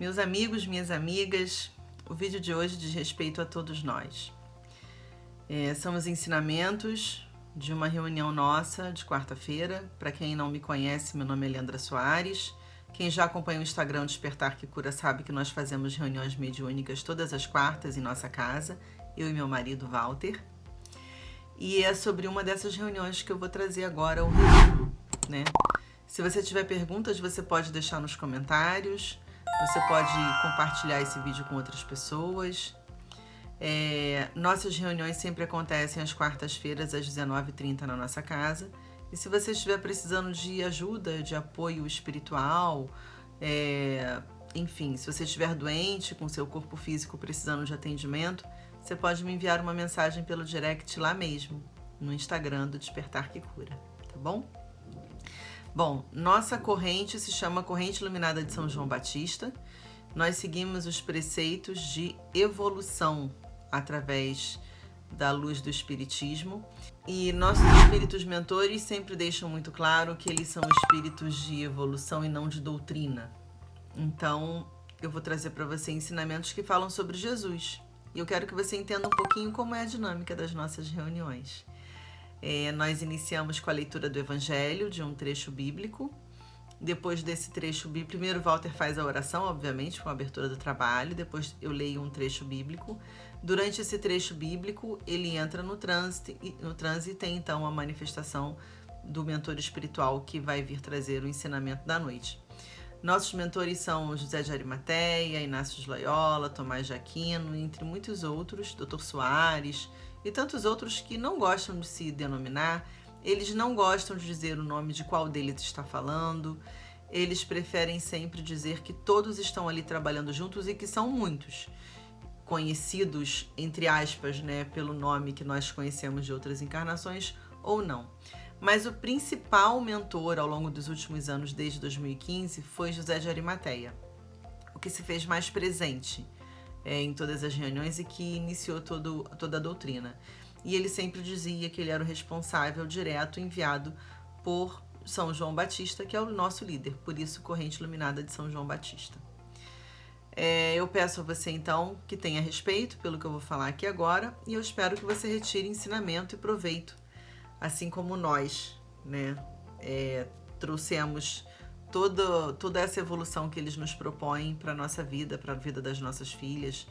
Meus amigos, minhas amigas, o vídeo de hoje diz respeito a todos nós. São os ensinamentos de uma reunião nossa de quarta-feira. Para quem não me conhece, meu nome é Leandra Soares. Quem já acompanha o Instagram Despertar que Cura sabe que nós fazemos reuniões mediúnicas todas as quartas em nossa casa, eu e meu marido Walter. E é sobre uma dessas reuniões que eu vou trazer agora o resumo, né? Se você tiver perguntas, você pode deixar nos comentários, você pode compartilhar esse vídeo com outras pessoas. Nossas reuniões sempre acontecem às quartas-feiras, às 19h30 na nossa casa. E se você estiver precisando de ajuda, de apoio espiritual, enfim, se você estiver doente, com seu corpo físico precisando de atendimento, você pode me enviar uma mensagem pelo direct lá mesmo, no Instagram do Despertar que Cura, tá bom? Bom, nossa corrente se chama Corrente Iluminada de São João Batista. Nós seguimos os preceitos de evolução através da luz do Espiritismo. E nossos espíritos mentores sempre deixam muito claro que eles são espíritos de evolução e não de doutrina. Então, eu vou trazer para você ensinamentos que falam sobre Jesus. E eu quero que você entenda um pouquinho como é a dinâmica das nossas reuniões. Nós iniciamos com a leitura do Evangelho, de um trecho bíblico. Depois desse trecho bíblico, primeiro Walter faz a oração, obviamente, com a abertura do trabalho. Depois eu leio um trecho bíblico. Durante esse trecho bíblico, ele entra no transe e tem então a manifestação do mentor espiritual que vai vir trazer o ensinamento da noite. Nossos mentores são José de Arimateia, Inácio de Loyola, Tomás de Aquino, entre muitos outros, Dr. Soares e tantos outros que não gostam de se denominar. Eles não gostam de dizer o nome de qual deles está falando. Eles preferem sempre dizer que todos estão ali trabalhando juntos e que são muitos, conhecidos, entre aspas, né, pelo nome que nós conhecemos de outras encarnações ou não. Mas o principal mentor ao longo dos últimos anos, desde 2015, foi José de Arimateia, o que se fez mais presente em todas as reuniões e que iniciou toda a doutrina. E ele sempre dizia que ele era o responsável direto enviado por São João Batista, que é o nosso líder, por isso Corrente Iluminada de São João Batista. Eu peço a você então que tenha respeito pelo que eu vou falar aqui agora e eu espero que você retire ensinamento e proveito, assim como nós, né, trouxemos toda essa evolução que eles nos propõem para a nossa vida, para a vida das nossas filhas.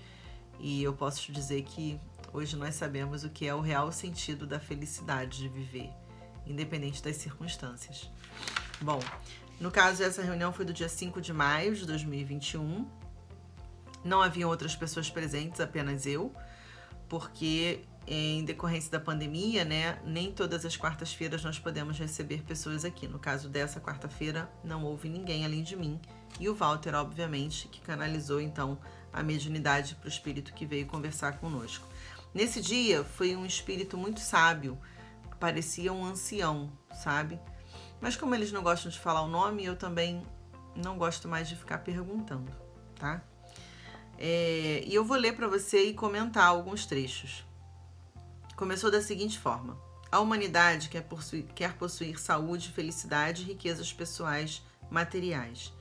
E eu posso te dizer que hoje nós sabemos o que é o real sentido da felicidade de viver, independente das circunstâncias. Bom, no caso, essa reunião foi do dia 5 de maio de 2021. Não haviam outras pessoas presentes, apenas eu, porque em decorrência da pandemia, né, nem todas as quartas-feiras nós podemos receber pessoas aqui. No caso dessa quarta-feira, não houve ninguém além de mim e o Walter, obviamente, que canalizou então a mediunidade para o espírito que veio conversar conosco. Nesse dia foi um espírito muito sábio, parecia um ancião, sabe? Mas como eles não gostam de falar o nome, eu também não gosto mais de ficar perguntando, tá? E eu vou ler para você e comentar alguns trechos. Começou da seguinte forma: a humanidade quer possuir saúde, felicidade e riquezas pessoais materiais,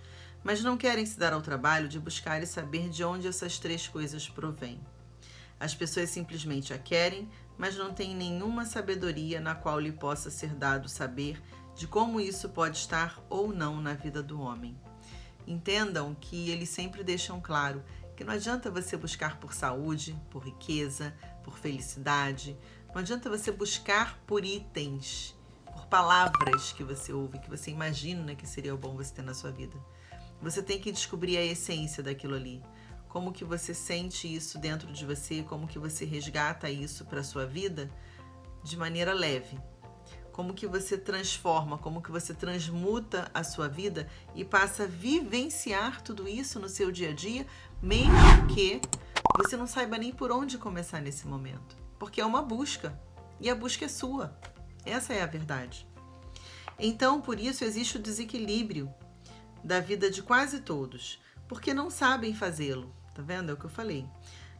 mas não querem se dar ao trabalho de buscar e saber de onde essas três coisas provêm. As pessoas simplesmente a querem, mas não têm nenhuma sabedoria na qual lhe possa ser dado saber de como isso pode estar ou não na vida do homem. Entendam que eles sempre deixam claro que não adianta você buscar por saúde, por riqueza, por felicidade. Não adianta você buscar por itens, por palavras que você ouve, que você imagina que seria bom você ter na sua vida. Você tem que descobrir a essência daquilo ali. Como que você sente isso dentro de você, como que você resgata isso para a sua vida de maneira leve. Como que você transforma, como que você transmuta a sua vida e passa a vivenciar tudo isso no seu dia a dia, mesmo que você não saiba nem por onde começar nesse momento. Porque é uma busca, e a busca é sua. Essa é a verdade. Então, por isso, existe o desequilíbrio da vida de quase todos, porque não sabem fazê-lo. Tá vendo? É o que eu falei.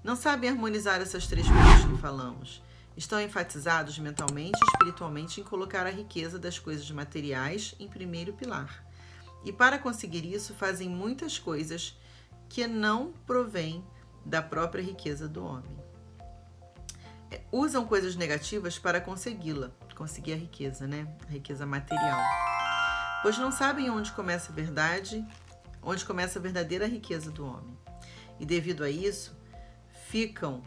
Não sabem harmonizar essas três coisas que falamos. Estão enfatizados mentalmente e espiritualmente em colocar a riqueza das coisas materiais em primeiro pilar. E para conseguir isso, fazem muitas coisas que não provém da própria riqueza do homem. Usam coisas negativas para conseguir a riqueza, né? A riqueza material. Pois não sabem onde começa a verdade, onde começa a verdadeira riqueza do homem. E devido a isso, ficam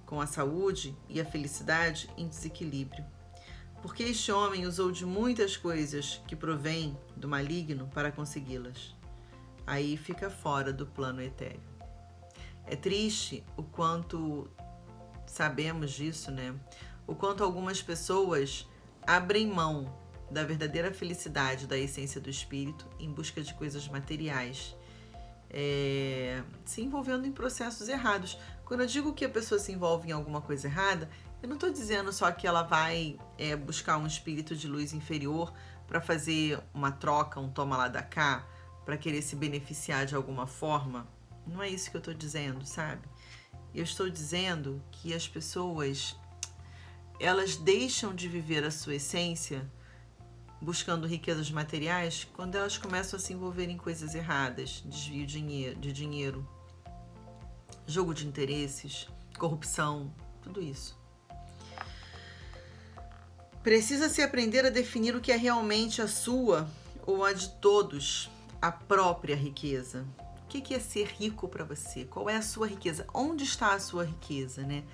com a saúde e a felicidade em desequilíbrio. Porque este homem usou de muitas coisas que provêm do maligno para consegui-las. Aí fica fora do plano etéreo. É triste o quanto sabemos disso, né? O quanto algumas pessoas abrem mão da verdadeira felicidade, da essência do espírito, em busca de coisas materiais, se envolvendo em processos errados. Quando eu digo que a pessoa se envolve em alguma coisa errada, eu não estou dizendo só que ela vai buscar um espírito de luz inferior para fazer uma troca, um toma lá da cá, para querer se beneficiar de alguma forma. Não é isso que eu estou dizendo, sabe? Eu estou dizendo que as pessoas, elas deixam de viver a sua essência buscando riquezas materiais quando elas começam a se envolver em coisas erradas, desvio de dinheiro, jogo de interesses, corrupção, tudo isso. Precisa-se aprender a definir o que é realmente a sua ou a de todos, a própria riqueza. O que é ser rico para você? Qual é a sua riqueza? Onde está a sua riqueza, né?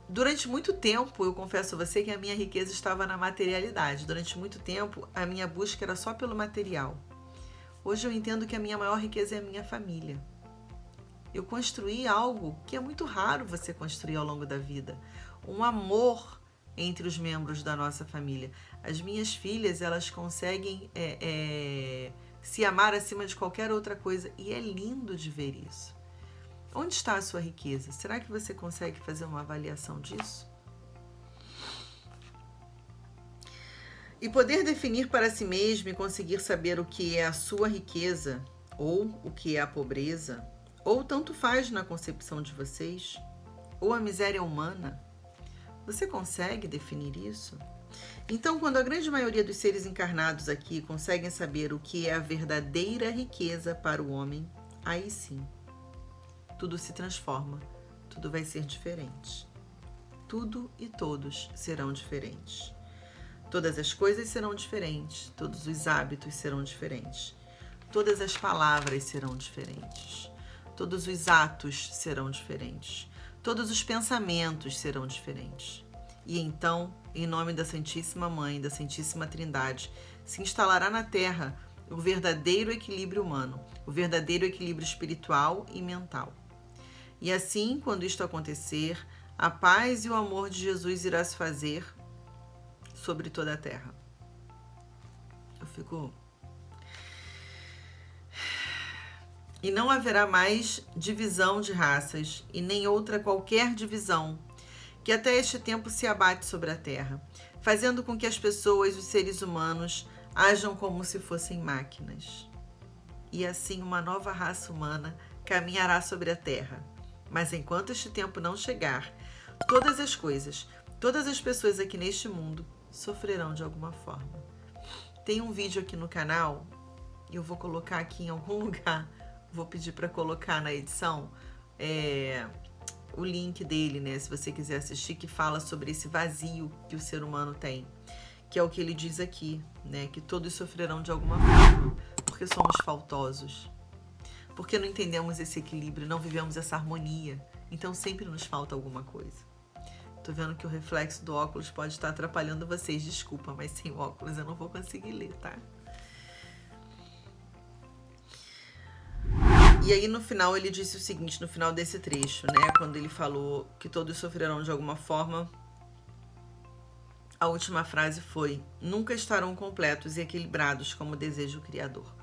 Durante muito tempo, eu confesso a você que a minha riqueza estava na materialidade. Durante muito tempo, a minha busca era só pelo material. Hoje eu entendo que a minha maior riqueza é a minha família. Eu construí algo que é muito raro você construir ao longo da vida. Um amor entre os membros da nossa família. As minhas filhas, elas conseguem se amar acima de qualquer outra coisa. E é lindo de ver isso. Onde está a sua riqueza? Será que você consegue fazer uma avaliação disso? E poder definir para si mesmo e conseguir saber o que é a sua riqueza ou o que é a pobreza, ou tanto faz na concepção de vocês, ou a miséria humana, você consegue definir isso? Então, quando a grande maioria dos seres encarnados aqui conseguem saber o que é a verdadeira riqueza para o homem, aí sim, tudo se transforma, tudo vai ser diferente. Tudo e todos serão diferentes. Todas as coisas serão diferentes, todos os hábitos serão diferentes, todas as palavras serão diferentes, todos os atos serão diferentes, todos os pensamentos serão diferentes. E então, em nome da Santíssima Mãe, da Santíssima Trindade, se instalará na Terra o verdadeiro equilíbrio humano, o verdadeiro equilíbrio espiritual e mental. E assim, quando isto acontecer, a paz e o amor de Jesus irá se fazer sobre toda a terra. Eu fico... E não haverá mais divisão de raças e nem outra qualquer divisão que até este tempo se abate sobre a terra, fazendo com que as pessoas, os seres humanos, ajam como se fossem máquinas. E assim uma nova raça humana caminhará sobre a terra. Mas enquanto este tempo não chegar, todas as coisas, todas as pessoas aqui neste mundo sofrerão de alguma forma. Tem um vídeo aqui no canal, eu vou colocar aqui em algum lugar, vou pedir para colocar na edição o link dele, né? Se você quiser assistir, que fala sobre esse vazio que o ser humano tem, que é o que ele diz aqui, né? Que todos sofrerão de alguma forma, porque somos faltosos. Porque não entendemos esse equilíbrio, não vivemos essa harmonia. Então sempre nos falta alguma coisa. Tô vendo que o reflexo do óculos pode estar atrapalhando vocês. Desculpa, mas sem óculos eu não vou conseguir ler, tá? E aí no final ele disse o seguinte, no final desse trecho, né? Quando ele falou que todos sofrerão de alguma forma, a última frase foi: nunca estarão completos e equilibrados como deseja o Criador.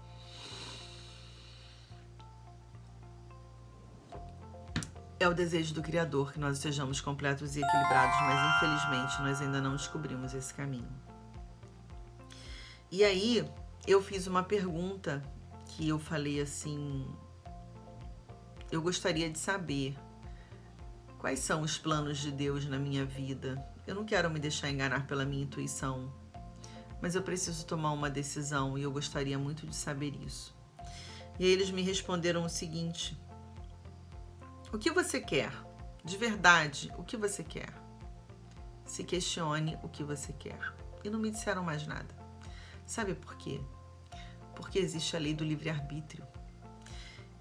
É o desejo do Criador que nós estejamos completos e equilibrados, mas infelizmente nós ainda não descobrimos esse caminho. E aí eu fiz uma pergunta que eu falei assim: eu gostaria de saber quais são os planos de Deus na minha vida. Eu não quero me deixar enganar pela minha intuição, mas eu preciso tomar uma decisão e eu gostaria muito de saber isso. E aí eles me responderam o seguinte: O que você quer? De verdade, o que você quer? Se questione o que você quer. E não me disseram mais nada. Sabe por quê? Porque existe a lei do livre-arbítrio.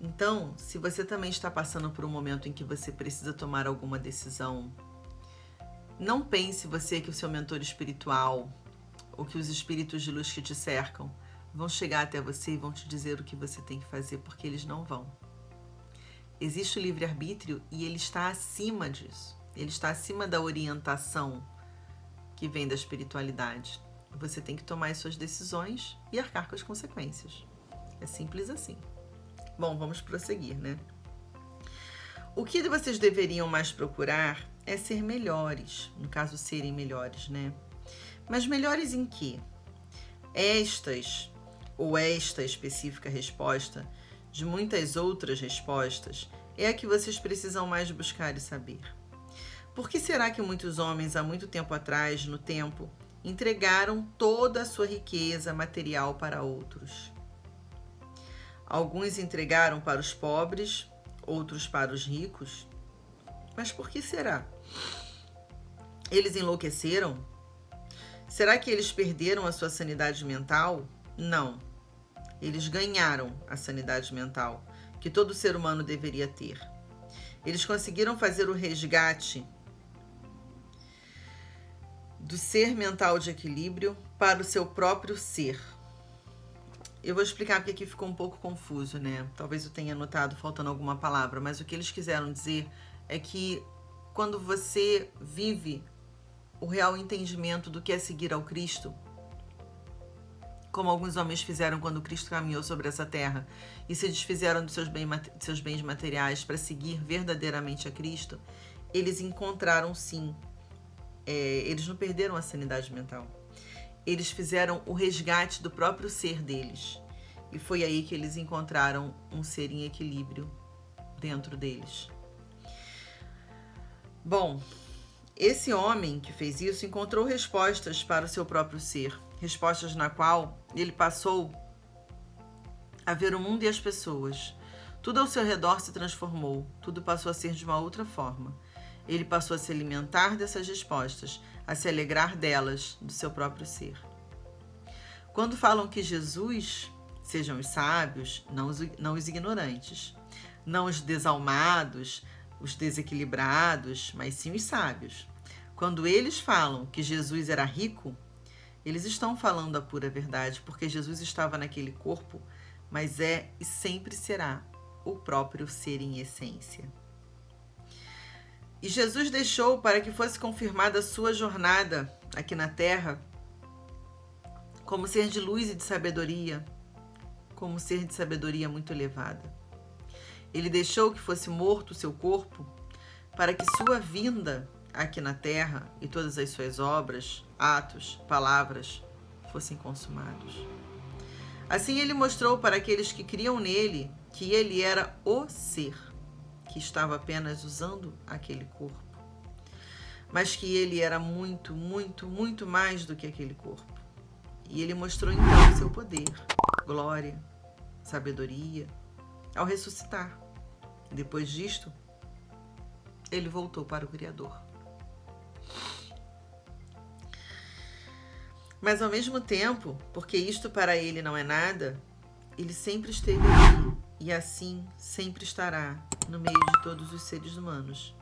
Então, se você também está passando por um momento em que você precisa tomar alguma decisão, não pense você que o seu mentor espiritual ou que os espíritos de luz que te cercam vão chegar até você e vão te dizer o que você tem que fazer, porque eles não vão. Existe o livre-arbítrio e ele está acima disso. Ele está acima da orientação que vem da espiritualidade. Você tem que tomar as suas decisões e arcar com as consequências. É simples assim. Bom, vamos prosseguir, né? O que vocês deveriam mais procurar é ser melhores, no caso, serem melhores, né? Mas melhores em quê? Esta específica resposta, de muitas outras respostas, é a que vocês precisam mais buscar e saber. Por que será que muitos homens, há muito tempo atrás, no tempo, entregaram toda a sua riqueza material para outros? Alguns entregaram para os pobres, outros para os ricos. Mas por que será? Eles enlouqueceram? Será que eles perderam a sua sanidade mental? Não. Eles ganharam a sanidade mental, que todo ser humano deveria ter. Eles conseguiram fazer o resgate do ser mental de equilíbrio para o seu próprio ser. Eu vou explicar porque aqui ficou um pouco confuso, né? Talvez eu tenha anotado faltando alguma palavra, mas o que eles quiseram dizer é que quando você vive o real entendimento do que é seguir ao Cristo, como alguns homens fizeram quando Cristo caminhou sobre essa terra e se desfizeram dos seus bens materiais para seguir verdadeiramente a Cristo, eles encontraram sim, eles não perderam a sanidade mental. Eles fizeram o resgate do próprio ser deles. E foi aí que eles encontraram um ser em equilíbrio dentro deles. Bom, esse homem que fez isso encontrou respostas para o seu próprio ser. Respostas na qual ele passou a ver o mundo e as pessoas. Tudo ao seu redor se transformou. Tudo passou a ser de uma outra forma. Ele passou a se alimentar dessas respostas, a se alegrar delas, do seu próprio ser. Quando falam que Jesus, sejam os sábios, não os ignorantes, não os desalmados, os desequilibrados, mas sim os sábios. Quando eles falam que Jesus era rico, eles estão falando a pura verdade, porque Jesus estava naquele corpo, mas é e sempre será o próprio ser em essência. E Jesus deixou para que fosse confirmada a sua jornada aqui na Terra como ser de luz e de sabedoria, como ser de sabedoria muito elevada. Ele deixou que fosse morto o seu corpo para que sua vinda aqui na Terra e todas as suas obras, atos, palavras fossem consumados. Assim ele mostrou para aqueles que criam nele que ele era o ser, que estava apenas usando aquele corpo, mas que ele era muito, muito, muito mais do que aquele corpo. E ele mostrou então seu poder, glória, sabedoria, ao ressuscitar. Depois disto, ele voltou para o Criador. Mas ao mesmo tempo, porque isto para ele não é nada, ele sempre esteve aqui e assim sempre estará no meio de todos os seres humanos,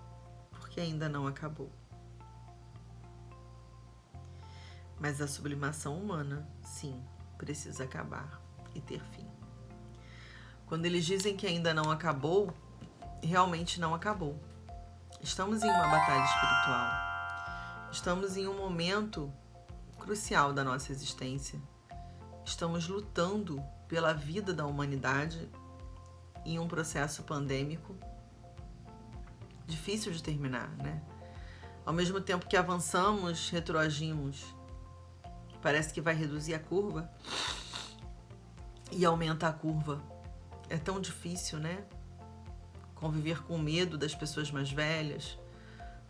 porque ainda não acabou. Mas a sublimação humana, sim, precisa acabar e ter fim. Quando eles dizem que ainda não acabou, realmente não acabou. Estamos em uma batalha espiritual. Estamos em um momento crucial da nossa existência. Estamos lutando pela vida da humanidade em um processo pandêmico difícil de terminar, né? Ao mesmo tempo que avançamos, retroagimos. Parece que vai reduzir a curva e aumenta a curva. É tão difícil, né? Conviver com o medo das pessoas mais velhas,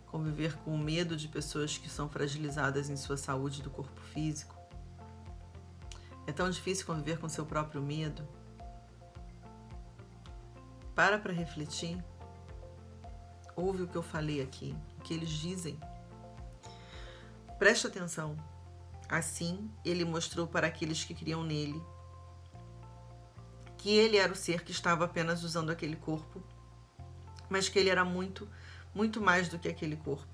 conviver com o medo de pessoas que são fragilizadas em sua saúde do corpo físico. É tão difícil conviver com seu próprio medo. Para refletir. ouve o que eu falei aqui, o que eles dizem. Preste atenção. Assim, ele mostrou para aqueles que criam nele que ele era o ser que estava apenas usando aquele corpo, mas que ele era muito, muito mais do que aquele corpo.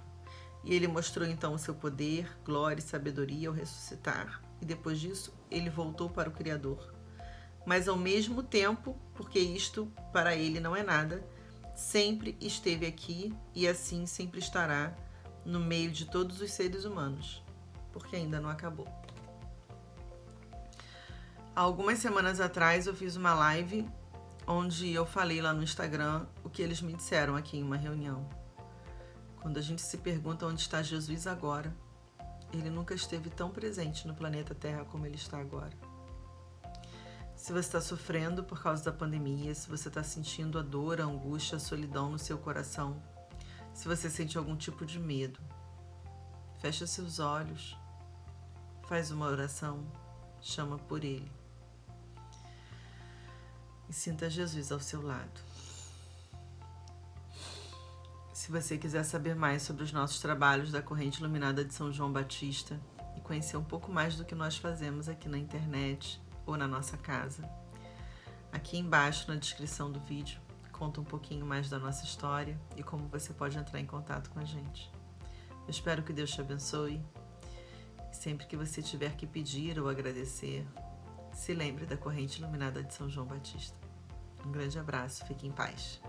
E ele mostrou então o seu poder, glória e sabedoria ao ressuscitar. E depois disso, ele voltou para o Criador. Mas ao mesmo tempo, porque isto para ele não é nada, sempre esteve aqui e assim sempre estará no meio de todos os seres humanos, porque ainda não acabou. Há algumas semanas atrás eu fiz uma live onde eu falei lá no Instagram o que eles me disseram aqui em uma reunião. Quando a gente se pergunta onde está Jesus agora, ele nunca esteve tão presente no planeta Terra como ele está agora. Se você está sofrendo por causa da pandemia, se você está sentindo a dor, a angústia, a solidão no seu coração, se você sente algum tipo de medo, fecha seus olhos, faz uma oração, chama por ele e sinta Jesus ao seu lado. Se você quiser saber mais sobre os nossos trabalhos da Corrente Iluminada de São João Batista e conhecer um pouco mais do que nós fazemos aqui na internet ou na nossa casa, aqui embaixo na descrição do vídeo conta um pouquinho mais da nossa história e como você pode entrar em contato com a gente. Eu espero que Deus te abençoe e sempre que você tiver que pedir ou agradecer, se lembre da Corrente Iluminada de São João Batista. Um grande abraço, fique em paz.